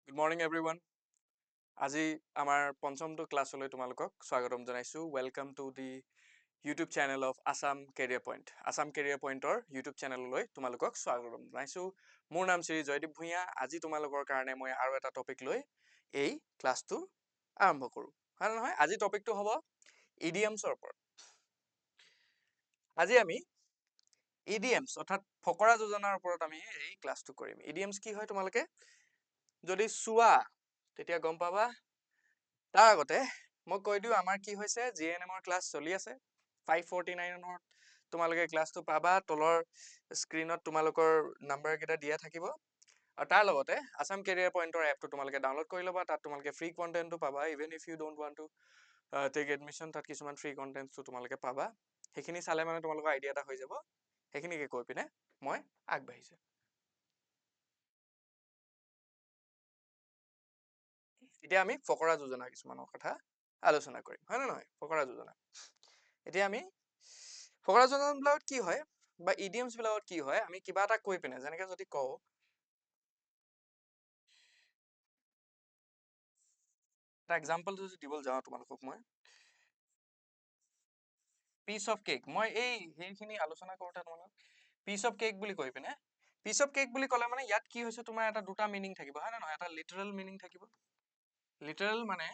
Good morning, everyone. আজি আমাৰ পঞ্চমটো ক্লাছলৈ তোমালোকক স্বাগতম জনাইছোঁ. Welcome to the YouTube channel of Assam career point. Assam career পইণ্টৰ ইউটিউব চেনেললৈ তোমালোকক স্বাগতম জনাইছোঁ. মোৰ নাম শ্ৰী জয়দীপ ভূঞা. আজি তোমালোকৰ কাৰণে মই আৰু এটা টপিক লৈ এই ক্লাছটো আৰম্ভ কৰোঁ. হয় নহয়? আজি টপিকটো হ'ব ইডিয়মছৰ ওপৰত. আজি আমি ইডিয়মছ অৰ্থাৎ ফকৰা যোজনাৰ ওপৰত আমি এই ক্লাছটো কৰিম. ইডিয়মছ কি হয় তোমালোকে যদি চোৱা তেতিয়া গম পাবা. তাৰ আগতে মই কৈ দিওঁ আমাৰ কি হৈছে জিএনএমৰ ক্লাছ চলি আছে 549ত তোমালোকে ক্লাছটো পাবা. তলৰ স্ক্ৰীনত তোমালোকৰ নাম্বাৰ কেইটা দিয়া থাকিব আৰু তাৰ লগতে আছাম কেৰিয়াৰ পইণ্টৰ এপটো তোমালোকে ডাউনলোড কৰি ল'বা. তাত তোমালোকে ফ্ৰী কণ্টেণ্টটো পাবা. Even if you don't want to take admission, তাত কিছুমান ফ্ৰী কণ্টেণ্টটো তোমালোকে পাবা. সেইখিনি চালে মানে তোমালোকৰ আইডিয়া এটা হৈ যাব. সেইখিনিকে কৈ পিনে মই আগবাঢ়িছোঁ. এতিয়া আমি ফকৰা যোজনা কিছুমানৰ কথা আলোচনা কৰিম, হয় নে নহয়? ফকৰা যোজনা. এতিয়া আমি ফকৰা যোজনাবিলাকত কি হয় বা ইডিয়মছ বিলাকত কি হয়, আমি কিবা এটা কৈ পিনে যেনেকে যদি কওঁ এটা এক্সাম্পল যদি দিবলৈ যাওঁ তোমালোকক মই পিচ অফ কেক, মই এই সেইখিনি আলোচনা কৰোঁতে তোমালোকক পিচ অফ কেক বুলি কৈ পিনে পিচ অফ কেক বুলি ক'লে মানে ইয়াত কি হৈছে তোমাৰ এটা দুটা মিনিং থাকিব, হয় নে নহয়? এটা লিটাৰেল মিনিং থাকিব. লিটাৰেল মানে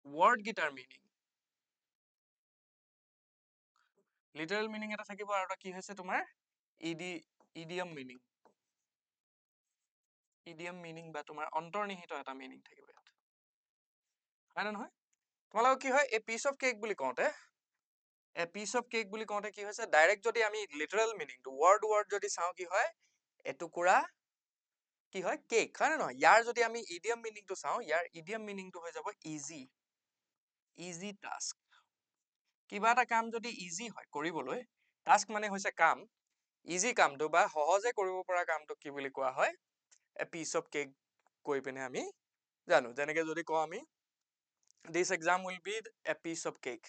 word guitar meaning, literal meaning এটা থাকিব আৰু এটা কি হৈছে তোমাৰ ইডিয়ম মিনিং. ইডিয়ম মিনিং বা তোমাৰ অন্তৰ্নিহিত এটা মিনিং থাকিব ইয়াত, হয় নে নহয়? তোমালোকৰ কি হয় এই পিচ অফ কেক বুলি কওঁতে পিচ অফ কেক বুলি কওঁতে কি হৈছে ডাইৰেক্ট যদি আমি লিটাৰেল মিনিংটো ৱৰ্ড যদি চাওঁ কি হয় এটুকুৰা কি হয় কেক, হয় নে নহয়? ইয়াৰ যদি আমি ইডিয়ম মিনিংটো চাওঁ ইয়াৰ ইডিয়ম মিনিংটো হৈ যাব ইজি টাস্ক. কিবা এটা কাম যদি ইজি হয় কৰিবলৈ, টাস্ক মানে হৈছে কাম, ইজি কামটো বা সহজে কৰিব পৰা কামটো কি বুলি কোৱা হয়? এ পিচ অফ কেক কৈ পিনে আমি জানো. যেনেকে যদি কওঁ আমি this exam will be a piece of cake,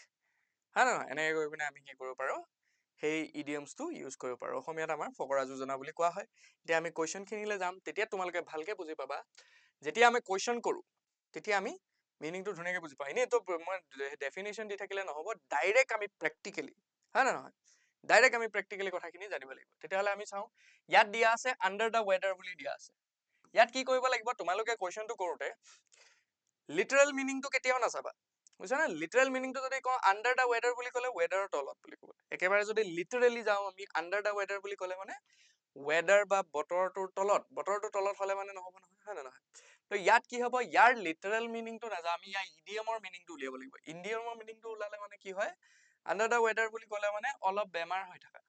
হয় নহয়? এনেকে কৈ পিনে আমি কি কৰিব পাৰোঁ সেই ইডিয়মছটো ইউজ কৰিব পাৰোঁ. অসমীয়াত আমাৰ ফকৰা যোজনা বুলি কোৱা হয়. এতিয়া আমি কুৱেশ্যনখিনিলৈ যাম, তেতিয়া তোমালোকে ভালকে বুজি পাবা. যেতিয়া আমি কুৱেশ্যন কৰোঁ তেতিয়া আমি মিনিংটো ধুনীয়াকে বুজি পাওঁ. এনেইতো মই ডেফিনেশ্যন দি থাকিলে নহ'ব, ডাইৰেক্ট আমি প্ৰেক্টিকেলি, হয় নে নহয়? ডাইৰেক্ট আমি প্ৰেক্টিকেলি কথাখিনি জানিব লাগিব. তেতিয়াহ'লে আমি চাওঁ ইয়াত দিয়া আছে আণ্ডাৰ দ্য ৱেডাৰ বুলি দিয়া আছে. ইয়াত কি কৰিব লাগিব তোমালোকে কুৱেশ্যনটো কৰোঁতে লিটাৰেল মিনিংটো কেতিয়াও নাচাবা, বুজিছা নে? লিটাৰেল মিনিংটো যদি কওঁ আণ্ডাৰ দ্য ৱেডাৰ বুলি ক'লে ৱেডাৰৰ তলত বুলি ক'ব. একেবাৰে যদি লিটাৰেলি যাওঁ আমি আণ্ডাৰ দ্য ৱেডাৰ বুলি ক'লে মানে ৱেডাৰ বা বতৰটোৰ তলত হ'লে মানে নহ'ব নহয়, হয় নে নহয়? তো ইয়াত কি হ'ব ইয়াৰ লিটাৰেল মিনিংটো নাযাওঁ, আমি ইয়াৰ ইডিয়মৰ মিনিংটো উলিয়াব লাগিব. ইডিয়মৰ মিনিংটো ওলালে মানে কি হয় আণ্ডাৰ দ্য ৱেডাৰ বুলি ক'লে মানে অলপ বেমাৰ হৈ থকা,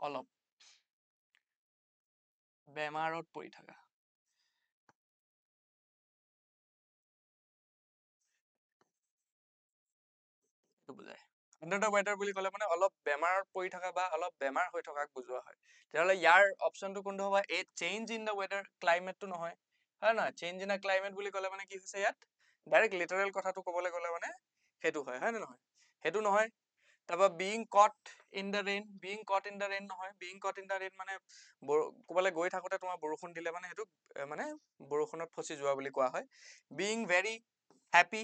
অলপ বেমাৰত পৰি থকা, এইটো বুজায়। আণ্ডাৰ দ্য ৱেডাৰ বুলি ক'লে মানে অলপ বেমাৰত পৰি থকা বা অলপ বেমাৰ হৈ থকাক বুজোৱা হয়. তেতিয়াহ'লে ইয়াৰ অপশ্যনটো কোনটো হ'ব? এই চেঞ্জ ইন দ্য ৱেডাৰ, ক্লাইমেটটো নহয়, হয় নহয়? চেঞ্জ ইন দ্য ক্লাইমেট বুলি ক'লে মানে কি হৈছে ইয়াত ডাইৰেক্ট লিটাৰেল কথাটো ক'বলৈ গ'লে মানে সেইটো হয়, হয় নে নহয়? সেইটো নহয়. তাৰপৰা being caught in the rain, being caught in the rain নহয়. Being caught in the rain মানে ক'ৰবালৈ গৈ থাকোঁতে তোমাৰ বৰষুণ দিলে মানে সেইটো মানে বৰষুণত ফচি যোৱা বুলি কোৱা হয়. বিং ভেৰি হেপী,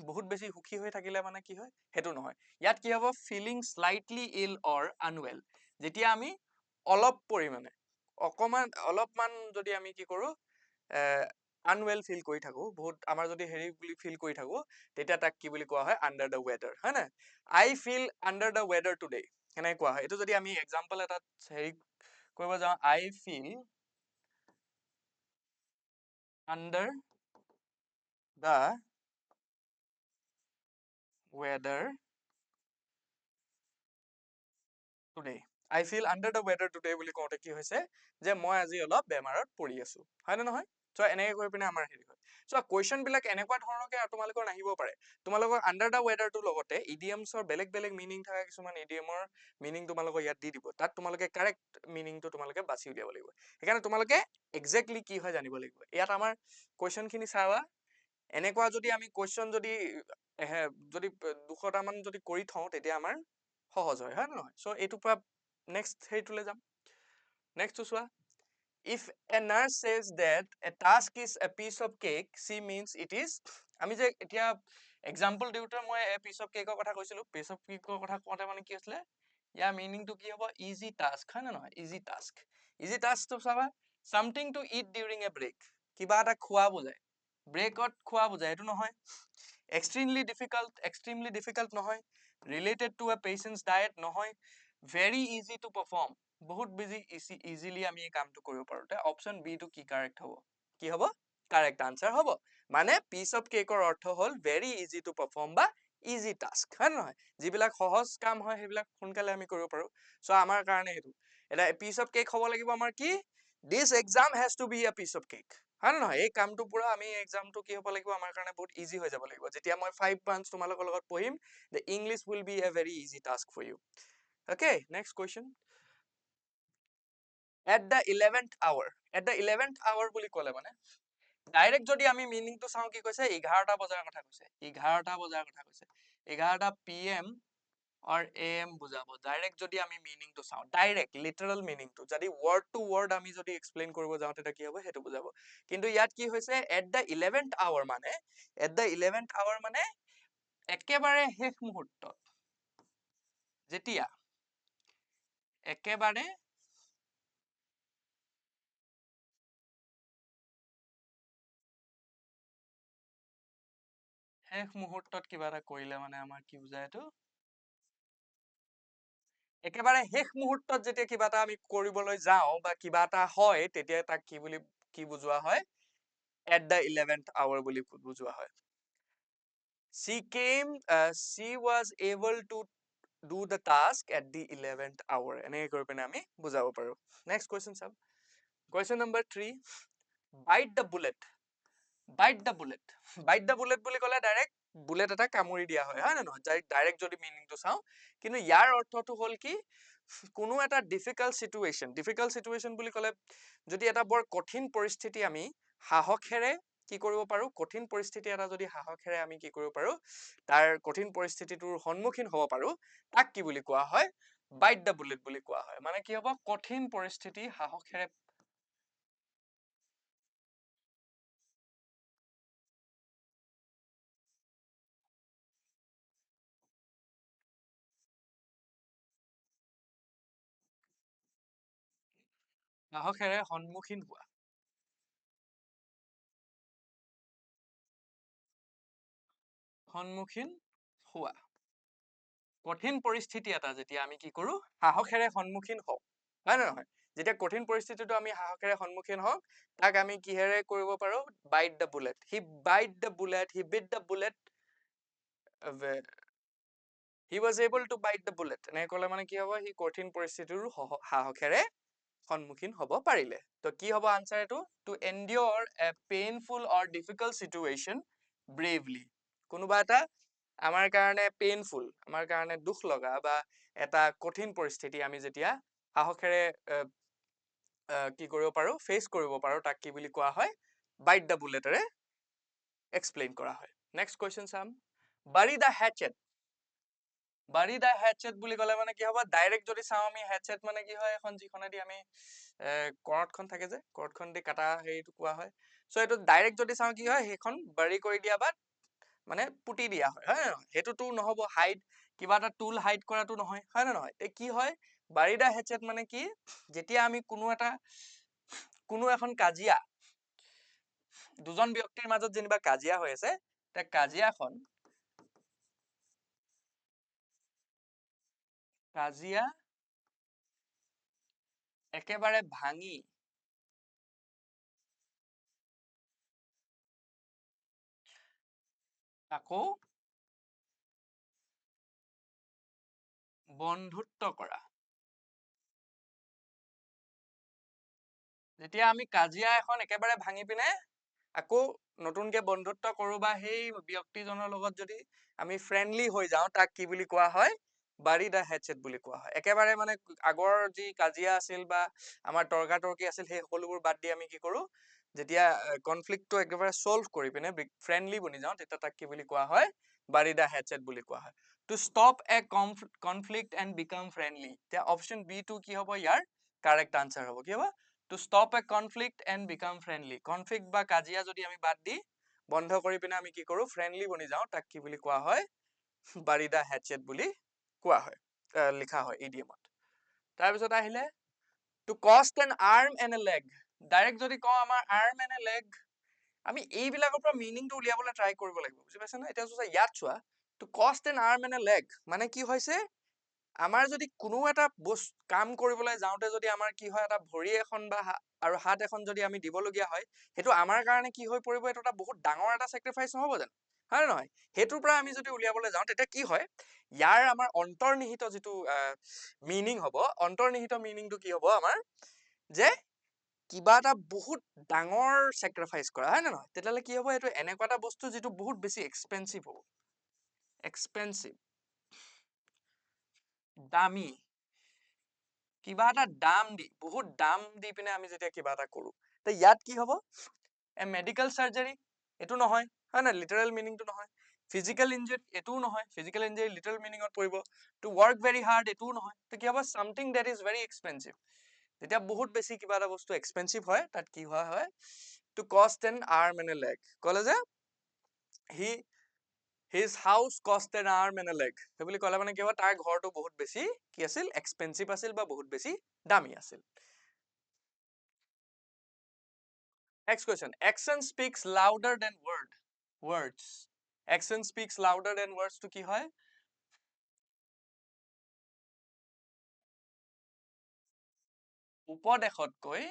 বহুত বেছি সুখী হৈ থাকিলে মানে কি হয় সেইটো নহয়. ইয়াত কি হ'ব ফিলিং স্লাইটলি ইল অৰ আনৱেল, যেতিয়া আমি অলপ পৰিমাণে অলপমান যদি আমি কি কৰোঁ আনৱেল ফিল কৰি থাকোঁ, বহুত আমাৰ যদি হেৰি বুলি ফিল কৰি থাকোঁ তেতিয়া তাক কি বুলি কোৱা হয় আণ্ডাৰ দ্য ৱেডাৰ, হয় নাই? I feel under the weather today সেনেকে কোৱা হয়. এইটো যদি আমি এক্সাম্পল এটাত হেৰি কৰিব যাওঁ I feel under the weather today, I feel under the weather today বুলি কওঁতে কি হৈছে যে মই আজি অলপ বেমাৰত পৰি আছো, হয় নে নহয়? চ' এনেকে কৈ পিনে আমাৰ হেৰি হয়. চ' কুৱেশ্যন বিলাক এনেকুৱা ধৰণকে তোমালোকৰ নাহিব পাৰে. তোমালোকৰ আণ্ডাৰ দ্য ৱেডাৰটোৰ লগতে ইডিয়মছৰ বেলেগ বেলেগ মিনিং থকা কিছুমান ইডিয়মৰ মিনিং তোমালোকৰ ইয়াত দি দিব. তাত তোমালোকে কাৰেক্ট মিনিংটো তোমালোকে বাছি উলিয়াব লাগিব. সেইকাৰণে তোমালোকে একজেক্টলি কি হয় জানিব লাগিব. ইয়াত আমাৰ কুৱেশ্যনখিনি চাবা, এনেকুৱা যদি আমি কুৱেশ্যন যদি 200টা মান যদি কৰি থওঁ তেতিয়া আমাৰ সহজ হয়, হয় নে নহয়? চ' এইটোৰ পৰা নেক্সট হেৰিটোলৈ যাম. নেক্সটটো চোৱা if a nurse says that a task is a piece of cake, she means it is, আমি যে এতিয়া এক্সাম্পল দিওঁতে মই a piece of cake কথা কৈছিলো, piece of cake কথা কোৱাতে মানে কি হৈছিলে, ইয়াৰ মিনিংটো কি হ'ব, ইজি টাস্ক, হয় নে নহয়, ইজি টাস্ক। ইজি টাস্কটো চাবা, something to eat during a break, কিবা এটা খোৱা বুজায়, ব্ৰেকত খোৱা বুজায়, এইটো নহয়। extremely difficult নহয়, related to a patient's diet নহয়, very easy to perform, বহুত ইজিলি আমি এই কামটো কৰিব পাৰো। তে অপচন বি টো কি কাৰেক্ট হ'ব, কি হ'ব, কাৰেক্ট আনসাৰ হ'ব। মানে পিচ অফ কেকৰ অৰ্থ হ'ল ভেৰি ইজি টু পাৰফৰ্ম বা ইজি টাস্ক, হয় নে নহয়, যিবিলাক সহজ কাম হয় সেইবিলাক সোনকালে আমি কৰিব পাৰো। চ' আমাৰ কাৰণে সেইটো এটা পিচ অফ কেক হ'ব লাগিব আমাৰ কি, this exam has to be a piece of cake, হয় নে নহয়, এই কামটো পুৰা আমি এক্সামটো কি হ'ব লাগিব, আমাৰ কাৰণে বহুত ইজি হৈ যাব লাগিব। যেতিয়া মই 5 months তোমালোকৰ লগত পঢ়িম, the English will be a very easy task for you. Okay, next question. At the 11th hour, at the 11th hour বুলি ক'লে মানে ডাইৰেক্ট যদি আমি মিনিংটো চাওঁ, কি কৈছে, 11টা বজাৰ কথা কৈছে, 11টা বজাৰ কথা কৈছে, 11টা PM or AM বুজাব। ডাইৰেক্ট যদি আমি মিনিংটো চাওঁ, ডাইৰেক্ট লিটাৰেল মিনিংটো যদি ৱৰ্ড টু ৱৰ্ড আমি যদি এক্সপ্লেইন কৰিব যাওঁ, তেতিয়া কি হ'ব, সেইটো বুজাব। কিন্তু ইয়াত কি হৈছে, এট দ্য 11th hour মানে, এট দ্য 11th hour মানে একেবাৰে শেষ মুহূৰ্তত, যেতিয়া একেবাৰে শেষ মুহূৰ্তত কিবা এটা কৰিলে মানে আমাৰ কি বুজায়, এইটো একেবাৰে শেষ মুহূৰ্তত যেতিয়া কিবা এটা আমি কৰিবলৈ যাওঁ বা কিবা এটা হয়, তেতিয়া তাক কি বুলি কি বুজোৱা হয়, at the 11th hour বুলি বুজোৱা হয়। she was able to do the task at the 11th hour, এনেকৈ কৰি পিনে আমি বুজাব পাৰো। নেক্সট কুৱেশ্যন চাম, question number 3, bite the bullet, bite the bullet, bite the bullet বুলি ক'লে ডাইৰেক্ট বুলেট এটা কামুৰি দিয়া হয়, হয় নে নহয়, ডাইৰেক্ট যদি মিনিংটো চাওঁ। কিন্তু ইয়াৰ অৰ্থটো হ'ল কি, কোনো এটা ডিফিকাল্ট চিটুৱেশ্যন বুলি ক'লে, যদি এটা বৰ কঠিন পৰিস্থিতি আমি সাহসেৰে কি কৰিব পাৰো, কঠিন পৰিস্থিতি এটা যদি সাহসেৰে আমি কি কৰিব পাৰো, তাৰ কঠিন পৰিস্থিতিটোৰ সন্মুখীন হ'ব পাৰো, তাক কি বুলি কোৱা হয়, বাইট দ্য বুলেট বুলি কোৱা হয়। মানে কি হ'ব, কঠিন পৰিস্থিতি সাহসেৰে সন্মুখীন হোৱা, কঠিন পৰিস্থিতি এটা যেতিয়া আমি কি কৰো, সাহসেৰে সন্মুখীন হওঁ, হয় নে নহয়, যেতিয়া কঠিন পৰিস্থিতিটো আমি সাহসেৰে সন্মুখীন হওঁ, তাক আমি কিহেৰে কৰিব পাৰো, bite the bullet, he bite the bullet, he beat the bullet, he was able to bite the bullet, এনেকে ক'লে মানে কি হ'ব, সি কঠিন পৰিস্থিতিৰ সাহসেৰে সন্মুখীন হ'ব পাৰিলে। তো কি হ'ব আনসাৰ এইটো, to endure a painful or difficult situation bravely, কোনোবা এটা আমাৰ কাৰণে পেইনফুল, আমাৰ কাৰণে দুখ লগা বা এটা কঠিন পৰিস্থিতি আমি যেতিয়া সাহসেৰে কি কৰিব পাৰো, ফেচ কৰিব পাৰো, তাক কি বুলি কোৱা হয়, বাইট দ্য বুলেটেৰে এক্সপ্লেইন কৰা হয়। নেক্সট কুৱেশ্যন চাম, বাৰি দ্য হেটচেট, বাৰি দ্য হেটচেট বুলি ক'লে মানে কি হ'ব, ডাইৰেক্ট যদি চাওঁ আমি, হেটচেট মানে কি হয়, এখন যিখনেদি আমি কৰতখন থাকে যে, কৰতখন দি কাটা হেৰিটো কোৱা হয়। চ' এইটো ডাইৰেক্ট যদি চাওঁ কি হয়, সেইখন বাৰি কৰি দিয়া বা মানে পুতি দিয়া হয়, হয় নে নহয়, সেইটোতো নহ'ব, হাইড কিবা এটা টুল হাইড কৰাটো নহয়, হয় নে নহয়, তে কি হয়, বাৰি দ্য হেটচেট মানে কি, যেতিয়া আমি কোনো এখন কাজিয়া, দুজন ব্যক্তিৰ মাজত যেনিবা কাজিয়া হৈ আছে, তে কাজিয়া একেবাৰে ভাঙি আকৌ বন্ধুত্ব কৰা, যেতিয়া আমি কাজিয়া এখন একেবাৰে ভাঙি পিনে আকৌ নতুনকে বন্ধুত্ব কৰো বা সেই ব্যক্তিজনৰ লগত যদি আমি ফ্ৰেণ্ডলি হৈ যাওঁ, তাক কি বুলি কোৱা হয়, বাৰি দ্য হেটচেট বুলি কোৱা হয়। একেবাৰে মানে আগৰ যি কাজিয়া আছিল বা আমাৰ তৰ্কাতৰ্কি আছিল, সেই সকলোবোৰ বাদ দি আমি কি কৰো, যেতিয়া কনফ্লিক্টটো একেবাৰে চল্ভ কৰি পিনে ফ্ৰেণ্ডলি বনি যাওঁ, তেতিয়া তাক কি বুলি কোৱা হয়, বাৰি দ্য হেটচেট বুলি কোৱা হয়। Two stop A conflict and became friendly, এতিয়া অপশ্যন বি টো কি হ'ব, ইয়াৰ কাৰেক্ট আনসাৰ হ'ব, কি হ'ব, two stop A conflict and became friendly. Conflict বা কাজিয়া যদি আমি বাদ দি বন্ধ কৰি পিনে আমি কি কৰোঁ, ফ্ৰেণ্ডলি বনি যাওঁ, তাক কি বুলি কোৱা হয়, বাৰি দা হেটচেট বুলি কোৱা হয়, লিখা হয় ইডিএমত। তাৰপিছত আহিলে টু কষ্ট N arm and A leg. Direct যদি কওঁ আমাৰ আৰ্ম এণ্ড এ লেগ, আমি এইবিলাকৰ পৰা মিনিংটো উলিয়াবলৈ ট্ৰাই কৰিব লাগিব, বুজি পাইছা নে? এতিয়া চোৱা ইয়াত চোৱা, টু কষ্ট N arm and A leg মানে কি হৈছে, আমাৰ যদি কোনো এটা কাম কৰিবলৈ যাওঁতে যদি আমাৰ কি হয়, এটা ভৰি এখন বা আৰু হাত এখন যদি আমি দিবলগীয়া হয়, সেইটো আমাৰ কাৰণে কি হৈ পৰিব, এইটো এটা বহুত ডাঙৰ এটা চেক্ৰিফাইচ নহ'ব জানো, হয় নে নহয়? সেইটোৰ পৰা আমি যদি উলিয়াবলৈ যাওঁ তেতিয়া কি হয়, ইয়াৰ আমাৰ অন্তৰ্নিহিত যিটো মিনিং হ'ব, অন্তৰ্নিহিত মিনিংটো কি হ'ব আমাৰ, যে কিবা এটা বহুত ডাঙৰ চেক্ৰিফাইচ কৰা, হয় নে নহয়? তেতিয়াহ'লে কি হ'ব, এইটো এনেকুৱা এটা বস্তু যিটো বহুত বেছি এক্সপেঞ্চিভ হ'ব, এক্সপেঞ্চিভ, দামী, কিবা এটা দাম দি, বহুত দাম দি পিনে আমি যেতিয়া কিবা এটা কৰো, তে ইয়াত কি হ'ব, এ মেডিকেল চাৰ্জাৰী, এইটো নহয়, হয় নাই, লিটাৰেল মিনিংটো নহয়। ফিজিকেল ইঞ্জুৰি, এইটোও নহয়, ফিজিকেল ইঞ্জুৰি লিটাৰেল মিনিঙত পৰিব। টু ৱৰ্ক ভেৰি হাৰ্ড, এইটোও নহয়। তো কি হ'ব, something that is very expensive. যেতিয়া বহুত বেছি কিবা এটা বস্তু এক্সপেঞ্চিভ হয়, তাত কি হোৱা হয়, টু কষ্ট N arm and A leg. ক'লে যে হিজ হাউচ কষ্ট N arm and A leg, সেই বুলি ক'লে মানে কি হ'ব, তাৰ ঘৰটো বহুত বেছি কি আছিল, এক্সপেঞ্চিভ আছিল বা বহুত বেছি দামী আছিল। Next question. Action speaks louder than words. Action speaks louder than words to কি হয়, উপদেশতকৈ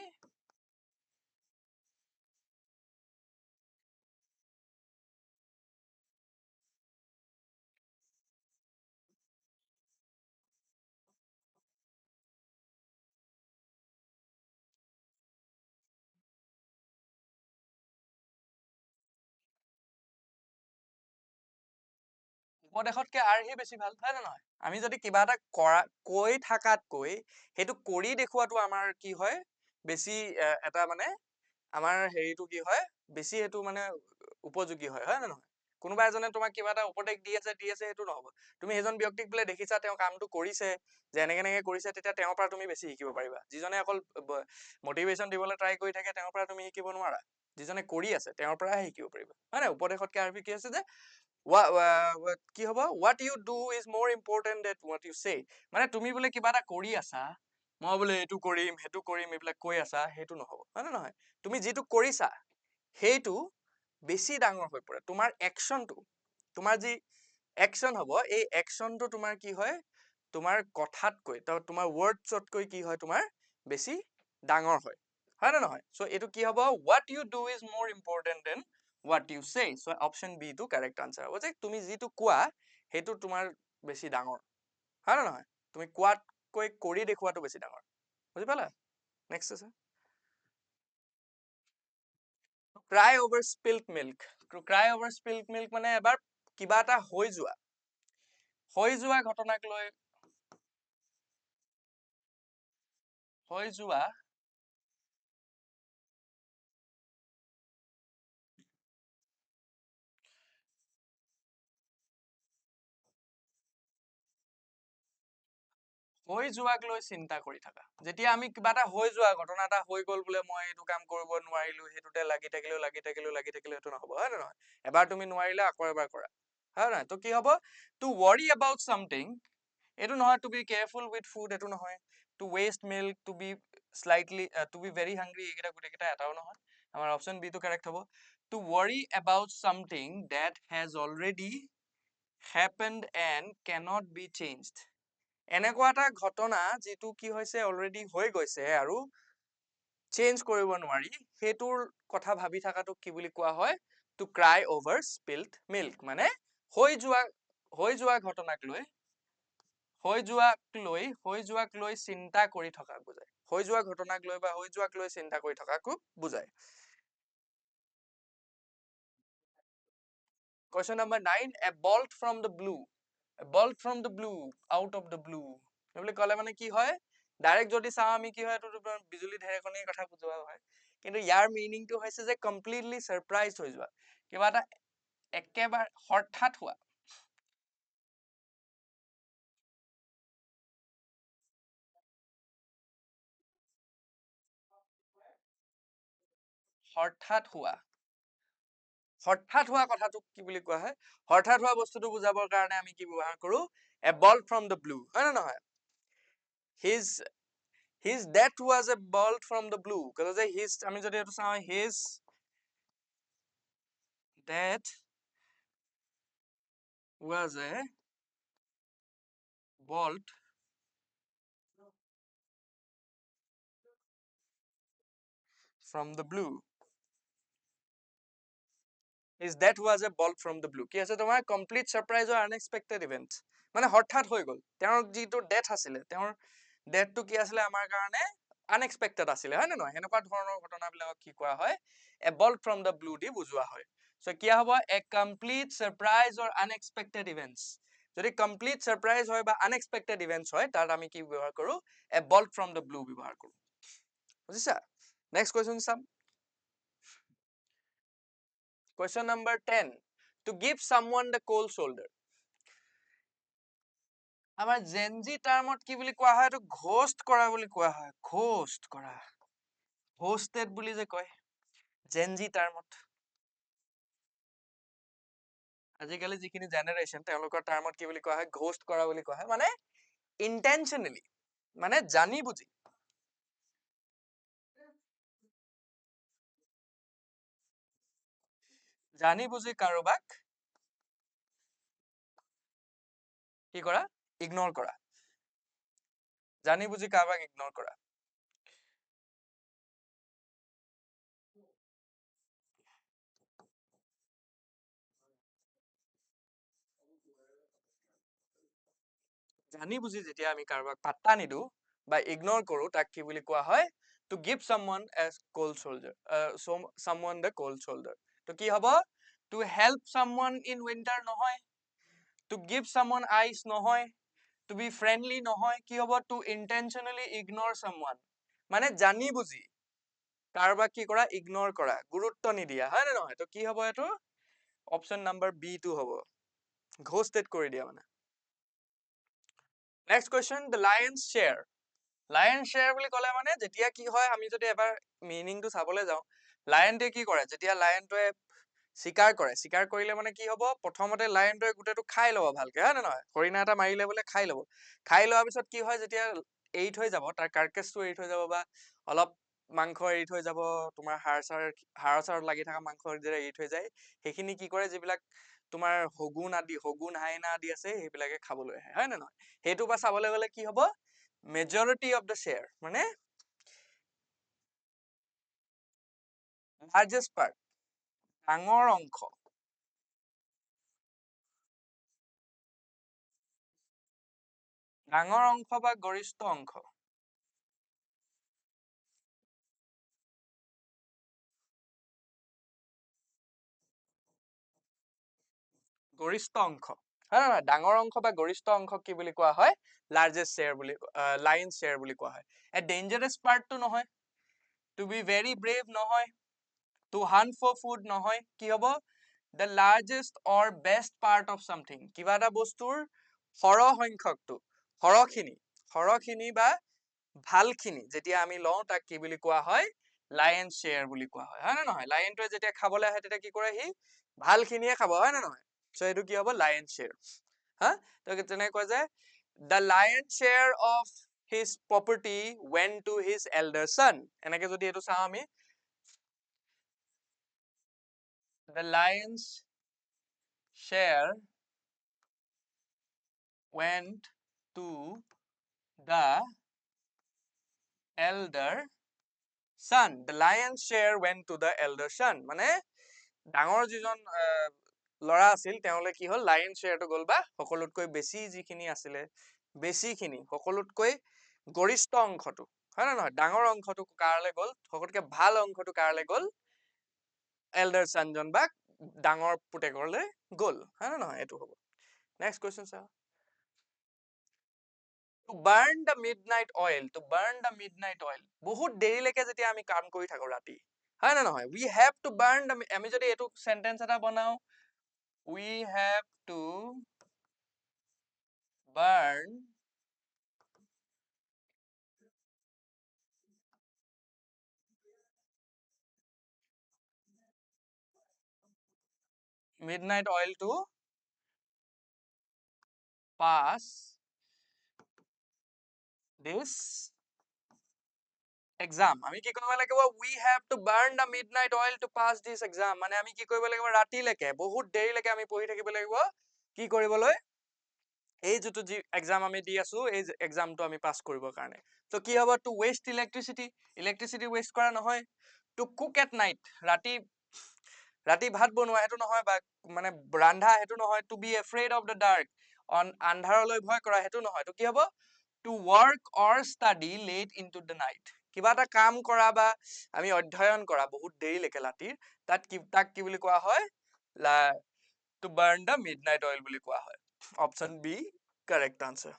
উপদেশতকে আৰ্হি বেছি ভাল, হয় নে নহয়? আমি যদি কিবা এটা কৈ থাকাতকৈ সেইটো কৰি দেখুৱাটো আমাৰ কি হয়, বেছি এটা মানে আমাৰ হেৰিটো কি হয়, বেছি সেইটো মানে উপযোগী হয়, হয় নে নহয়? কোনোবা এজনে তোমাক কিবা এটা উপদেশ দি আছে সেইটো নহ'ব। তুমি সেইজন ব্যক্তিক বোলে দেখিছা তেওঁ কামটো কৰিছে, যে এনেকে কৰিছে, তেতিয়া তেওঁৰ পৰা তুমি বেছি শিকিব পাৰিবা। যিজনে অকল মটিভেশ্যন দিবলৈ ট্ৰাই কৰি থাকে, তেওঁৰ পৰা তুমি শিকিব নোৱাৰা। যিজনে কৰি আছে তেওঁৰ পৰাহে শিকিব পাৰিবা, হয় নাই? উপদেশতকে আৰ্হি কি আছে যে কি হ'ব, what you do is more important than what you say. মানে তুমি বোলে কিবা এটা কৰি আছা, মই বোলে এইটো কৰিম সেইটো কৰিম এইবিলাক কৈ আছা, সেইটো নহ'ব, হয় নে নহয়? তুমি যিটো কৰিছা সেইটো বেছি ডাঙৰ হৈ পৰে, তোমাৰ একচনটো, তোমাৰ যি একচন হ'ব, এই একচনটো তোমাৰ কি হয়, তোমাৰ কথাতকৈ, তোমাৰ ৱৰ্ডছতকৈ কি হয়, তোমাৰ বেছি ডাঙৰ হয়, হয় নে নহয়? চ' এইটো কি হ'ব, what you do is more important than what you say. So option B টো correct answer হ'ব, যে তুমি যিটো কোৱা সেইটো তোমাৰ বেছি ডাঙৰ, হয় নে নহয়? তুমি কোৱাতকৈ কৰি দেখুৱাটো বেছি ডাঙৰ, বুজি পালা? নেক্সট আছে cry over spilt milk. Cry over spilt milk মানে এবাৰ কিবা এটা হৈ যোৱা ঘটনাক লৈ, হৈ যোৱা হৈ যোৱাক লৈ চিন্তা কৰি থাকা। যেতিয়া আমি কিবা এটা হৈ যোৱা ঘটনা এটা হৈ গ'ল, বোলে মই এইটো কাম কৰিব নোৱাৰিলো, সেইটোতে লাগি থাকিলো, সেইটো নহ'ব, হয় নে নহয়? এবাৰ তুমি নোৱাৰিলা, আকৌ এবাৰ কৰা, হয় নে নহয়? তো কি হ'ব, টু ৱৰি এবাউট চামথিং, এইটো নহয় to be careful with food, এইটো নহয় to waste milk, to be slightly, to be very hungry, এইকেইটা গোটেইকেইটা এটাও নহয়। আমাৰ অপশ্যন বি টো কাৰেক্ট হ'ব, to worry about something that has already happened and cannot be changed. এনেকুৱা এটা ঘটনা যিটো কি হৈছে, অলৰেডি হৈ গৈছে আৰু চেঞ্জ কৰিব নোৱাৰি, সেইটোৰ কথা ভাবি থকাটোক কি বুলি কোৱা হয়, to cry over spilled milk. মানে হৈ যোৱা ঘটনাক লৈ, হৈ যোৱাক লৈ চিন্তা কৰি থকা বুজায়, হৈ যোৱা ঘটনাক লৈ বা হৈ যোৱাক লৈ চিন্তা কৰি থকাকো বুজায়। Question number 9, a bolt from the blue. A bolt from the blue, out of the blue. বুলি ক'লে মানে কি হয়, ডাইৰেক্ট যদি চাওঁ আমি কি হয়, এইটো বিজুলী ঢেৰেকণিৰ কথা বুজোৱা হয়। কিন্তু ইয়াৰ মিনিংটো হৈছে যে কমপ্লিটলি ছাৰপ্ৰাইজ হৈ যোৱা, কিবা এটা একেবাৰে হঠাৎ হোৱা। হঠাৎ হোৱা কথাটোক কি বুলি কোৱা হয়? হঠাৎ হোৱা বস্তুটো বুজাবৰ কাৰণে আমি কি ব্যৱহাৰ কৰো? A bolt from the blue, হয় নে নহয়? His death was a bolt from the blue. because আমি যদি এইটো চাওঁ, his death was a bolt from the blue. His death was a bolt from the blue. কি আছে তোমাৰ? Complete surprise or unexpected event. মানে হঠাৎ হৈ গ'ল। তেওঁৰ যিটো ডেথ আছিলে, তেওঁৰ ডেথটো কি আছিলে আমাৰ কাৰণে? আনএক্সপেক্টেড আছিলে, হয় নে নহয়? এনেকুৱা ধৰণৰ ঘটনাবিলাকক কি কোৱা হয়? A bolt from the blue দি বুজোৱা হয়। So কি হ'ব? A complete surprise or unexpected events. যদি complete surprise হয় বা unexpected events হয়, তাত আমি কি ব্যৱহাৰ কৰো? A bolt from the blue ব্যৱহাৰ কৰো। বুজিছা? Next question চাম। Question number 10. To give someone the cold shoulder. আমাৰ জেনজি টাৰ্মত কি বুলি কোৱা হয়? এইটো ঘোষ্ট কৰা বুলি কোৱা হয়। ঘোষ্ট কৰা। ঘোষ্টেড বুলি যে কয় জেনজি টাৰ্মত। আজিকালি যিখিনি জেনেৰেশ্যন তেওঁলোকৰ টাৰ্মত কি বুলি কোৱা হয়? ঘোষ্ট কৰা বুলি কোৱা হয়। মানে ইন্টেনচনেলি, মানে জানি বুজি। জানি বুজি কাৰোবাক কি কৰা? ইগনোৰ কৰা। জানি বুজি কাৰোবাক ইগনোৰ কৰা। জানি বুজি যেতিয়া আমি কাৰোবাক পাত্তা নিদিওঁ বা ইগনোৰ কৰো, তাক কি বুলি কোৱা হয়? To give someone as cold shoulder, someone the cold shoulder. তো কি হ'ব? To help someone in winter নহয়, to give someone ice নহয়, to be friendly নহয়, কি হ'ব? To intentionally ignore someone. মানে জানি বুজি কাৰোবাক কি কৰা? ইগনোৰ কৰা, গুৰুত্ব নিদিয়া, হয় নে নহয়? তো কি হ'ব এইটো? অপচন নাম্বাৰ বি টো হ'ব। ঘোষ্টেড কৰি দিয়া মানে। Next question, the lion's share. Lion's share বুলি ক'লে মানে যেতিয়া কি হয়, আমি যদি এবাৰ মিনিংটো চাবলৈ যাওঁ, লায়নটোৱে কি কৰে? যেতিয়া লায়নটোৱে চিকাৰ কৰে, চিকাৰ কৰিলে মানে কি হ'ব? প্ৰথমতে লায়নটোৱে গোটেইটো খাই ল'ব ভালকে, হয় নে নহয়? হৰিণা এটা মাৰিলে বোলে খাই ল'ব। খাই লোৱাৰ পিছত কি হয়? যেতিয়া এৰি থৈ যাব, তাৰ কাৰ্কেছটো এৰি থৈ যাব বা অলপ মাংস এৰি থৈ যাব, তোমাৰ হাড় চাৰত লাগি থকা মাংস যেতিয়া এৰি থৈ যায়, সেইখিনি কি কৰে? যিবিলাক তোমাৰ শগুন হাইনা আদি আছে, সেইবিলাকে খাবলৈ আহে, হয় নে নহয়? সেইটোৰ পৰা চাবলৈ গ'লে কি হ'ব? মেজৰিটি অফ দ্য শ্বেয়াৰ, মানে লাৰ্জেষ্ট পাৰ্ট, ডাঙৰ অংশ, বা গৰিষ্ঠ অংশ, গৰিষ্ঠ অংশ, হয় নহয়? ডাঙৰ অংশ বা গৰিষ্ঠ অংশ কি বুলি কোৱা হয়? লাৰ্জেষ্ট শ্বেয়াৰ বুলি, লায়ন শ্বেয়াৰ বুলি কোৱা হয়। এ ডেঞ্জাৰাছ পাৰ্টটো নহয়, টু বি ভেৰি ব্ৰেভ নহয়, টু হান্ট ফৰ ফুড নহয়, কি হ'ব? The largest or best part of something, কিবা এটা বস্তুৰ সৰহসংখ্যকটো, সৰহখিনি বা ভালখিনি যেতিয়া আমি লওঁ, তাক কি বুলি কোৱা হয়? লায়ন শ্বেয়াৰ বুলি কোৱা হয়, হয় নে নহয়? লায়নটোৱে যেতিয়া খাবলৈ আহে, তেতিয়া কি কৰে? সি ভালখিনিয়ে খাব, হয় নে নহয়? চ' এইটো কি হ'ব? Lion share. হা? তো তেনেকৈ কয় যে the lion share of his property went to his elder son. এনেকে যদি এইটো চাওঁ আমি, the lion's share went to the elder son. The lion's share went to the elder son. মানে ডাঙৰ যিজন ল'ৰা আছিল, তেওঁলে কি হ'ল? লায়ন শ্বেয়াৰটো গ'ল, বা সকলোতকৈ বেছি যিখিনি আছিলে, বেছিখিনি, সকলোতকৈ গৰিষ্ঠ অংশটো, হয় নে নহয়? ডাঙৰ অংশটো কাৰলে গ'ল? সকলোতকৈ ভাল অংশটো কাৰলে গ'ল? এল্ডাৰ চানজন বা ডাঙৰ পুতেকৰলৈ গ'ল, হয় নে নহয়? এইটো হ'ব। নেক্সট কুৱেশ্যন চাওঁ। To burn the midnight oil, to burn the midnight oil. বহুত দেৰিলৈকে যেতিয়া আমি কাম কৰি থাকো ৰাতি, হয় নে নহয়? We have to burn the, আমি যদি এইটো সেন্টেন্স এটা বনাও, we have to burn midnight oil to pass this exam. আমি কি কৰিব লাগিব? We have to burn the midnight oil to pass this exam. মানে আমি কি কৰিব লাগিব? ৰাতিলৈকে বহুত দেৰিলৈকে আমি পঢ়ি থাকিব লাগিব কি কৰিবলৈ? এই যেটো যি exam আমি দি আছো এই examটো আমি পাস কৰিবৰ কাৰণে। তো কি হ'ব? To waste electricity, electricity waste কৰা নহয়। To cook at night, ৰাতি ভাত বনোৱা সেইটো নহয় বা মানে ৰান্ধা সেইটো নহয়। To be afraid of the dark, আন্ধাৰলৈ ভয় কৰা সেইটো নহয়। তো কি হ'ব? To work or study late into the night, কিবা এটা কাম কৰা বা আমি অধ্যয়ন কৰা বহুত দেৰিলৈকে ৰাতিৰ তাক কি বুলি কোৱা হয়? To burn the midnight oil বুলি কোৱা হয়। Option B correct answer.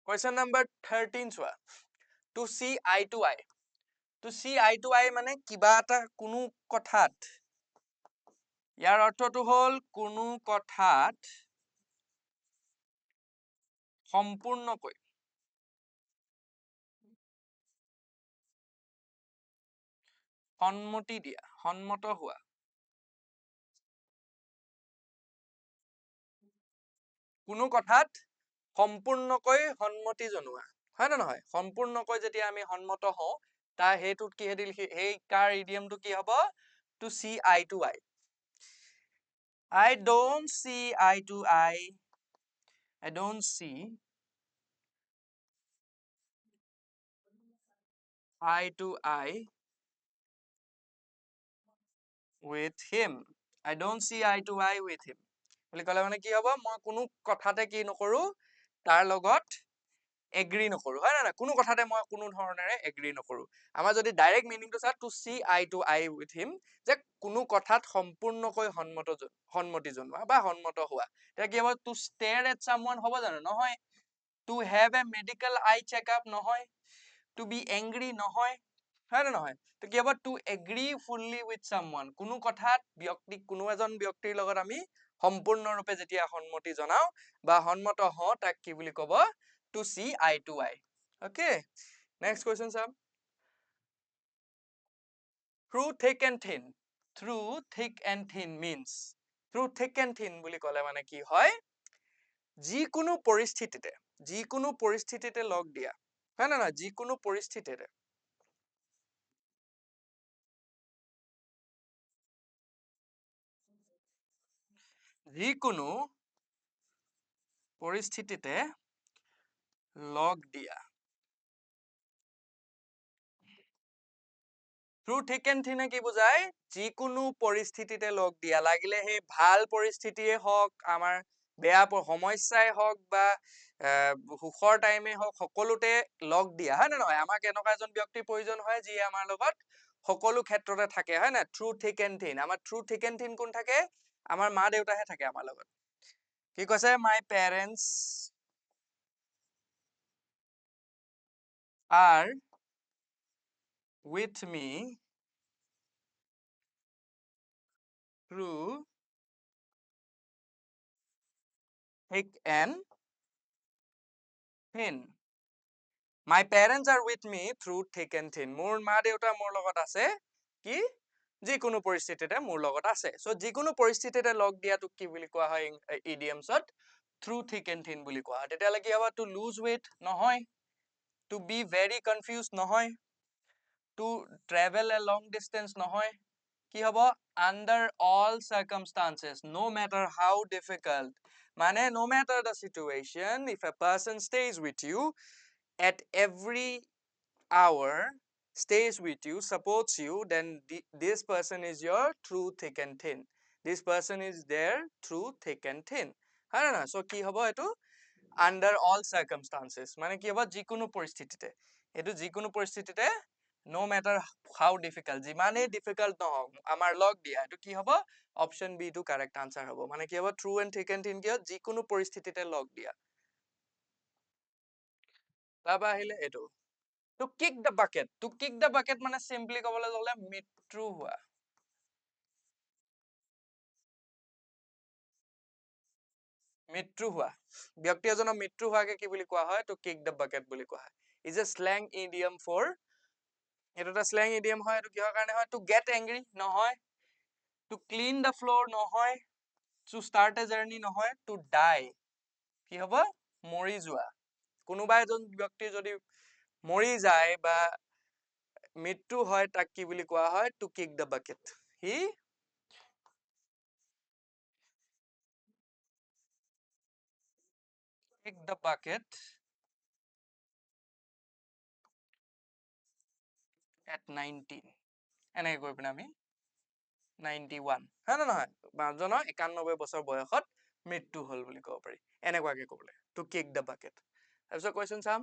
Question number 13 চোৱা। To see eye to eye. To see eye to eye মানে কিবা এটা কোনো কথাত, ইয়াৰ অৰ্থটো হ'ল কোনো কথাত সম্পূৰ্ণকৈ সন্মতি দিয়া, সন্মত হোৱা। কোনো কথাত সম্পূৰ্ণকৈ সন্মতি জনোৱা, হয় নে নহয়? সম্পূৰ্ণকৈ যেতিয়া আমি সন্মত হওঁ তাৰ হেতুত কিহেদি লিখি এই কাৰ ইডিয়মটো কি হ'ব? To see eye to eye. I don't see eye to eye. I don't see eye to eye with him. I don't see eye to eye with him. বুলি ক'লে মানে কি হ'ব? মই কোনো কথাতে কি নকৰো তাৰ লগত এগ্ৰি নকৰো, হয় না? কোনো কথাতে মই কোনো ধৰণেৰে এগ্ৰি নকৰো। আমাৰ যদি ডাইৰেক্ট মিনিংটো চা to see eye to eye with him, যে কোনো কথাত সম্পূৰ্ণকৈ সন্মতি জনোৱা বা সন্মত হোৱা। তেতিয়া কি হ'ব? To stare at someone হ'ব জানো? নহয়। To have a medical eye checkup নহয়। To be angry নহয়, হয় নে নহয়? তো কি হ'ব? To agree fully with someone, কোনো কথাত কোনো এজন ব্যক্তিৰ লগত আমি সম্পূৰ্ণৰূপে যেতিয়া সন্মতি জনাও বা সন্মত হওঁ তাক কি বুলি ক'ব? To see eye to eye. Okay, next question চাম। Through thick and thin. Through thick and thin means, through thick and thin বুলি ক'লে মানে কি হয়? যিকোনো পৰিস্থিতিতে লগ দিয়া, হয় না নহয়? যিকোনো পৰিস্থিতিতে লগ দিয়া। Through thick and thin কি বুজায়? যিকোনো পৰিস্থিতিতে লগ দিয়া, লাগিলে সেই ভাল পৰিস্থিতিয়ে হওক, আমাৰ বেয়া সমস্যাই হওক বা সুখৰ টাইমে হওক, সকলোতে লগ দিয়া, হয় নে নহয়? আমাক এনেকুৱা এজন ব্যক্তিৰ প্ৰয়োজন হয় যিয়ে আমাৰ লগত সকলো ক্ষেত্ৰতে থাকে, হয় নাই? Through thick and thin, আমাৰ through thick and thin কোন থাকে? আমাৰ মা দেউতাহে থাকে আমাৰ লগত। কি কৈছে? My parents are with me through thick and thin. My parents are with me through thick and thin. মোৰ মা দেউতা মোৰ লগত আছে কি? যিকোনো পৰিস্থিতিতে মোৰ লগত আছে। So যিকোনো পৰিস্থিতিতে লগ দিয়াটোক কি বুলি কোৱা হয় ইডিয়মছত? Through thick and thin বুলি কোৱা হয়। তেতিয়াহ'লে কি হ'ব? To lose weight নহয়। To be very confused নহয়। To travel a long distance নহয়। কি হ'ব? Under all circumstances, no matter how difficult, মানে no matter the situation, if a person stays with you at every hour, stays with you, supports you, then this person is your through thick and thin. This person is there through thick and thin. হয় না? So কি হ'ব এইটো? Under all circumstances, মানে কি হ'ব? যিকোনো পৰিস্থিতিতে। এইটো যিকোনো পৰিস্থিতিতে no matter how difficult, যিমানেই difficult নহওক আমাৰ লগ দিয়া, এইটো কি হ'ব? Option B টো correct answer হ'ব। মানে কি হ'ব? True and thick and thin কি হ'ব? যিকোনো পৰিস্থিতিতে লগ দিয়া। তাৰপৰা আহিলে এইটো। To kick the bucket. To kick the bucket মানে simply ক'বলৈ গ'লে মৃত্যু হোৱা। মৃত্যু হোৱা। ব্যক্তি এজনৰ মৃত্যু হোৱাকে কি বুলি কোৱা হয়? To kick the bucket বুলি কোৱা হয়। Is a slang idiom for এইটো এটা স্লেং ইডিয়াম হয়। এইটো কিহৰ কাৰণে হয়? টু গেট এংগ্ৰি নহয়, টু ক্লিন দ্য ফ্লোৰ নহয়, টু ষ্টাৰ্ট এ জাৰ্ণি নহয়, টু ডাই কি হ'ব? মৰি যোৱা। কোনোবা এজন ব্যক্তি যদি মৰি যায় বা মৃত্যু হয় তাক কি বুলি কোৱা হয়? To kick the bucket. He kick the bucket at 19 এনেকৈ কৈ পিনে আমি 91 হয় নে নহয়? মানুহজনৰ 91 বছৰ বয়সত মৃত্যু হল বুলি ক'ব পাৰি। এনেকুৱাকে ক'বলৈ to kick the bucket। তাৰপিছত question চাম।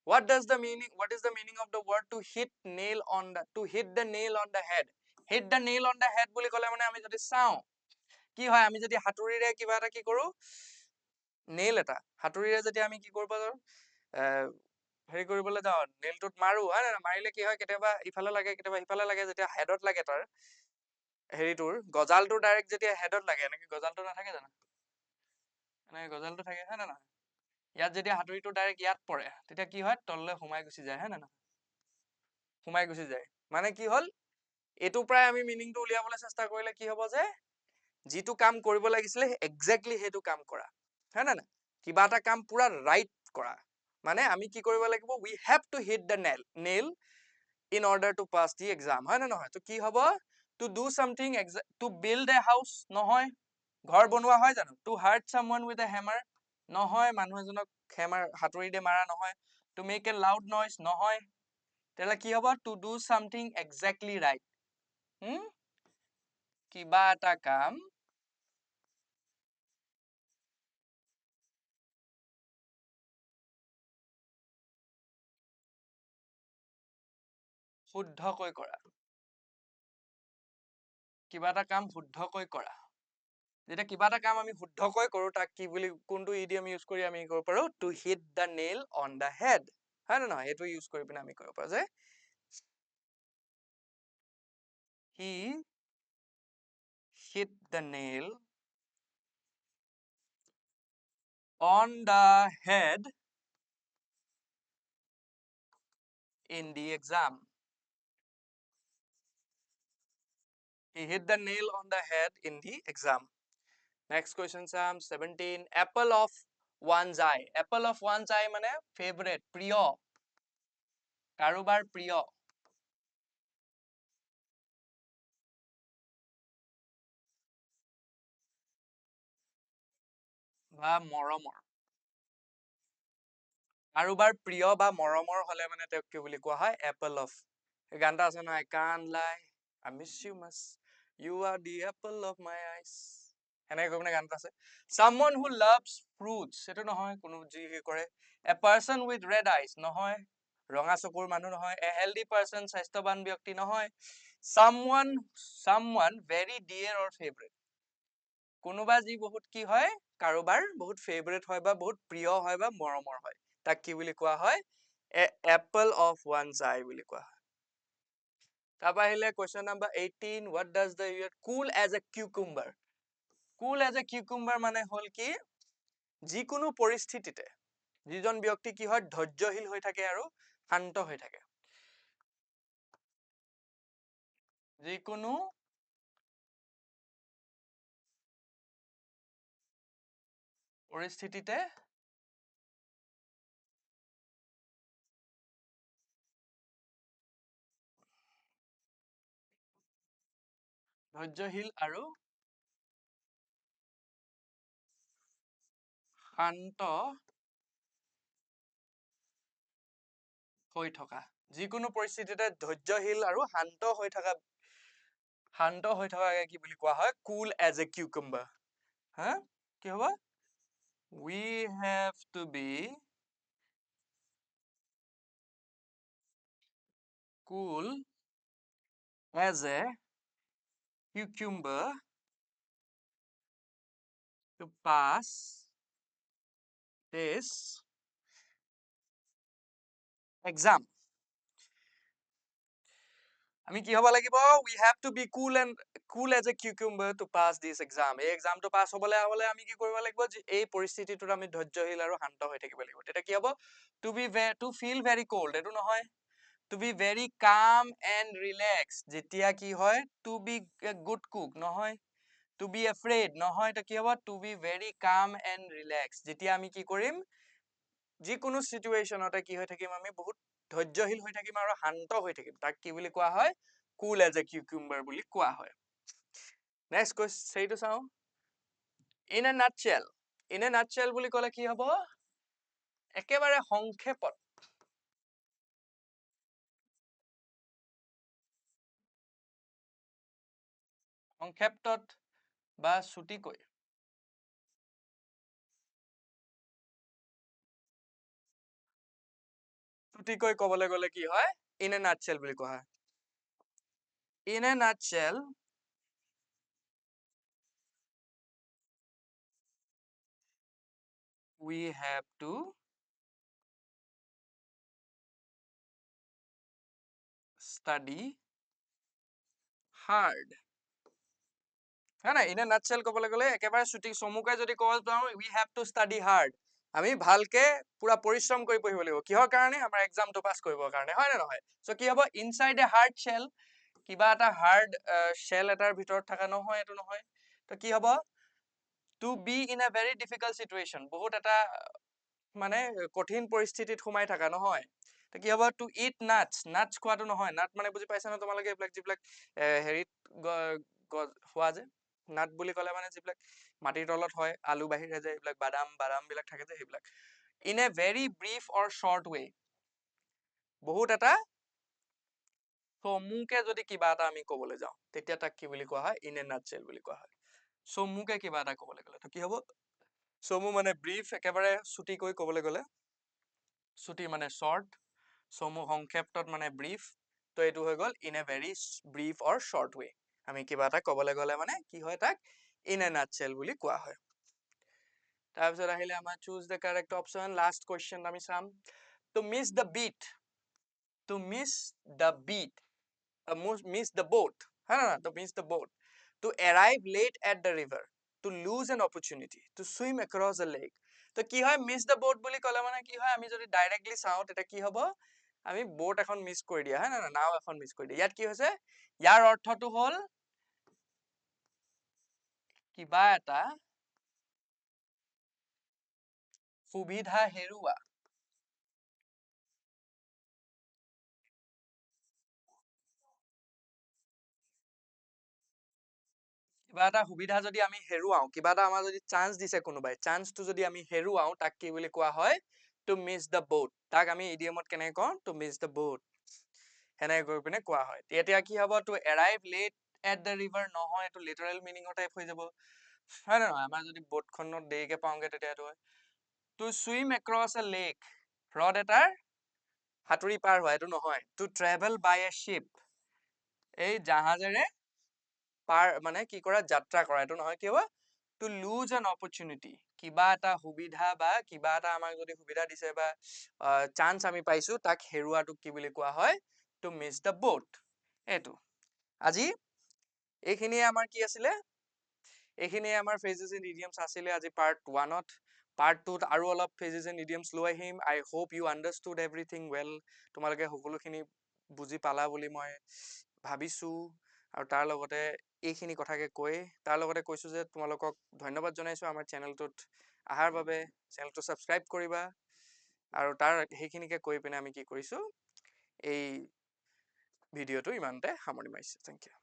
What is the meaning of the word to hit the nail on the head? Hit the nail on the head বুলি ক'লে মানে আমি যদি চাওঁ কি হয়, আমি যদি হাতুৰিৰে কিবা এটা কি কৰো, নেইল এটা হাতুৰিৰে যেতিয়া আমি কি কৰিব যাওঁ, হেৰি কৰিবলৈ যাওঁ, নেইলটোত মাৰো হয় না, মাৰিলে কি হয়, কেতিয়াবা ইফালে লাগে কেতিয়াবা সিফালে লাগে। যেতিয়া হেডত লাগে তাৰ হেৰিটোৰ গজালটোৰ ডাইৰেক্ট যেতিয়া হেডত লাগে, এনেকে গজালটো নাথাকে জানো, এনেকে গজালটো থাকে হয় নে নহয়? ইয়াত যেতিয়া হাতুৰিটো ডাইৰেক্ট ইয়াত পৰে তেতিয়া কি হয়, তললৈ সোমাই গুচি যায় হয় নে নহয়? সোমাই গুচি যায় মানে কি হ'ল, এইটো প্ৰায় আমি মিনিংটো উলিয়াবলৈ চেষ্টা কৰিলে কি হ'ব যে যিটো কাম কৰিব লাগিছিলে একজেক্টলি সেইটো কাম কৰা হয় নে নাই? কিবা এটা কাম পুৰা ৰাইট কৰা মানে আমি কি কৰিব লাগিব, we have to hit the nail in order to pass the exam হয় নে নহয়? তো কি হ'ব, to do something, to build a house নহয়, ঘৰ বনোৱা হয় জানো? to hurt someone with a hammer নহয়, মানুহ এজনক হাতুৰি দিয়ে মাৰা নহয়, to make a loud noise নহয়, তেতিয়াহ'লে কি হ'ব, to do something exactly right। কিবা এটা কাম শুদ্ধকৈ কৰা, কিবা এটা কাম শুদ্ধকৈ কৰা। যেতিয়া কিবা এটা কাম আমি শুদ্ধকৈ কৰো তাক কি বুলি, কোনটো ইডিয়াম ইউজ কৰি আমি কৰিব পাৰো, to hit the nail on the head হয় নে নহয়? সেইটো ইউজ কৰি পিনে আমি কৰিব পাৰো যে he hit the nail on the head in the exam। He hit the nail on the head in the exam। Next question চাম 17, apple of one's eye। apple of one's eye মানে favorite, প্ৰিয়, কাৰোবাৰ প্ৰিয়। বা মৰমৰ, কাৰোবাৰ প্ৰিয় বা মৰমৰ হলে মানে তেওঁক কি বুলি কোৱা হয়, apple of। গান এটা আছে নহয়, I can't lie, I miss you much, you are the apple of my eyes, এনেকে কৈ পিনে গান এটা আছে। someone who loves fruits সেইটো নহয়, কোনো যি কৰে। a person with red eyes নহয়, ৰঙা চকুৰ মানুহ নহয়। a healthy person স্বাস্থ্যৱান ব্যক্তি নহয়। someone very dear or favorite কোনোবা যি বহুত কি হয়, কাৰোবাৰ বহুত ফেভৰেট হয় বা বহুত প্ৰিয় হয় বা মৰমৰ হয়, তাক কি বুলি কোৱা হয়, apple of one's eye বুলি কোৱা হয়। তাৰপৰা আহিলে question number 18, what does the word cool as a cucumber? cool as a cucumber মানে হল কি, যিকোনো পৰিস্থিতিতে যিজন ব্যক্তি কি হয়, ধৈৰ্যশীল হৈ থাকে আৰু শান্ত হৈ থাকে। যিকোনো পৰিস্থিতিতে ধৈৰ্যশীল আৰু শান্ত হৈ থকা, যিকোনো পৰিস্থিতিতে ধৈৰ্যশীল আৰু শান্ত হৈ থকাকে কি বুলি কোৱা হয়, cool as a cucumber। হা কি হ'ব, we have to be cool as a cucumber to pass this exam। আমি কি হ'ব লাগিব, we have to be cool as a cucumber to pass this exam। এই এক্সামটো পাছ হ'বলৈ আমি কি কৰিব লাগিব, এই পৰিস্থিতিটোত আমি ধৈৰ্যশীল আৰু শান্ত হৈ থাকিব লাগিব। তেতিয়া কি হ'ব, to feel very cold এইটো নহয়, to be very calm and relaxed যেতিয়া কি হয় to be a good cook নহয় to be afraid নহয় এটা কি হ'ব to be very calm and relaxed যেতিয়া আমি কি কৰিম যিকোনো সিচুৱেশনতে কি হৈ থাকিম আমি বহুত ধৈৰ্যশীল হৈ থাকিম আৰু শান্ত হৈ থাকিম তাক কি বুলি কোৱা হয় cool as a cucumber বুলি কোৱা হয় next question সেইটো চাও in a nutshell বুলি ক'লে কি হ'ব একেবাৰে সংক্ষেপত সংক্ষেপত বা ছুটিকৈ ছুটিকৈ ক'বলৈ গ'লে কি হয় in a nutshell বুলি কোৱা হয় in a nutshell we have to study hard হয় না in a nutshell ক'বলৈ গ'লে একেবাৰে ছুটি চমুকৈ যদি ক'ব যাওঁ we have to study hard আমি ভালকে পুৰা পৰিশ্ৰম কৰি পঢ়িব লাগিব কিহৰ কাৰণে আমাৰ এক্সামটো পাছ কৰিবৰ কাৰণে হয় নে নহয় সো কি হ'ব inside a hard shell কিবা এটা হাৰ্ড শেল এটাৰ ভিতৰত থকা নহয় এটো নহয় তো কি হ'ব to be in a very difficult situation বহুত এটা মানে কঠিন পৰিস্থিতিত সোমাই থাকা নহয় তো কি হ'ব to eat nuts খোৱাটো নহয় নাট মানে বুজি পাইছা না তোমালোকে এইবিলাক যিবিলাক হেৰিত হোৱা যে নাট বুলি ক'লে মানে যিবিলাক মাটিৰ তলত হয় আলু বাহিৰে যে এইবিলাক বাদাম বিলাক থাকে যে সেইবিলাক in a very brief or short way বহুত এটা চমুকে যদি কিবা এটা আমি ক'বলৈ যাওঁ তেতিয়া তাক কি বুলি কোৱা হয় in a nutshell বুলি কোৱা হয় চমুকে কিবা এটা ক'বলৈ গ'লে তো কি হ'ব চমু মানে ব্ৰিফ একেবাৰে ছুটিকৈ ক'বলৈ গ'লে ছুটি মানে short চমু সংক্ষেপত মানে ব্ৰিফ তো এইটো হৈ গ'ল in a very brief or short way আমি কিবা এটা ক'বলৈ গ'লে মানে কি হয় তাক in a nutshell বুলি কোৱা হয় তাৰপিছত আহিলে আমাৰ choose the correct option last question আমি চাম to miss the beat miss the boat হয় না to miss the boat to arrive late at the river to lose an opportunity to swim across a lake তো কি হয় miss the boat বুলি ক'লে মানে কি হয় আমি যদি ডাইৰেক্টলি চাওঁ তেতিয়া কি হ'ব আমি boat এখন মিস কৰি দিয়া হয় না নাও এখন মিস কৰি দিয়া ইয়াত কি হৈছে ইয়াৰ অৰ্থটো হ'ল কিবা এটা সুবিধা হেৰুৱা কিবা এটা সুবিধা যদি আমি হেৰুৱাও কিবা এটা আমাৰ যদি চান্স দিছে কোনোবাই চান্সটো যদি আমি হেৰুৱাও তাক কি বুলি কোৱা হয় to miss the boat তাক আমি ইডিয়মত কেনেকৈ কওঁ to miss the boat হেনেকৈ গৈ পিনে কোৱা হয় এতিয়া কি হ'ব to arrive late at the river নহয় এইটো লিটাৰেল মিনিঙৰ টাইপ হৈ যাব হয় না নহয় আমাৰ যদি boatখনত দেৰিকে পাওঁগে তেতিয়া এইটো হয় to swim across a lake হ্ৰদ এটাৰ সাঁতুৰি পাৰ হোৱা এইটো নহয় to travel by a ship এই জাহাজেৰে পাৰ মানে কি কৰা যাত্ৰা কৰা এইটো নহয় কি হ'ব to lose an opportunity কিবা এটা সুবিধা বা কিবা এটা আমাক যদি সুবিধা দিছে বা চান্স আমি পাইছো তাক হেৰুৱাটোক কি বুলি কোৱা হয় to miss the boat এইটো আজি এইখিনিয়ে আমাৰ কি আছিলে এইখিনিয়ে আমাৰ phrases and idioms আছিলে আজি part 1ত part 2ত আৰু অলপ phrases and idioms লৈ আহিম I hope you understood everything well তোমালোকে সকলোখিনি বুজি পালা বুলি মই ভাবিছো আৰু তাৰ লগতে এইখিনি কথাকে কৈ তাৰ লগতে কৈছো যে তোমালোকক ধন্যবাদ জনাইছো আমাৰ চেনেলটোত আহাৰ বাবে চেনেলটো সাবস্ক্ৰাইব কৰিবা আৰু তাৰ সেইখিনিকে কৈ পিনে আমি কি কৰিছো এই ভিডিঅ'টো ইমানতে সামৰণি মাৰিছো থেংক ইউ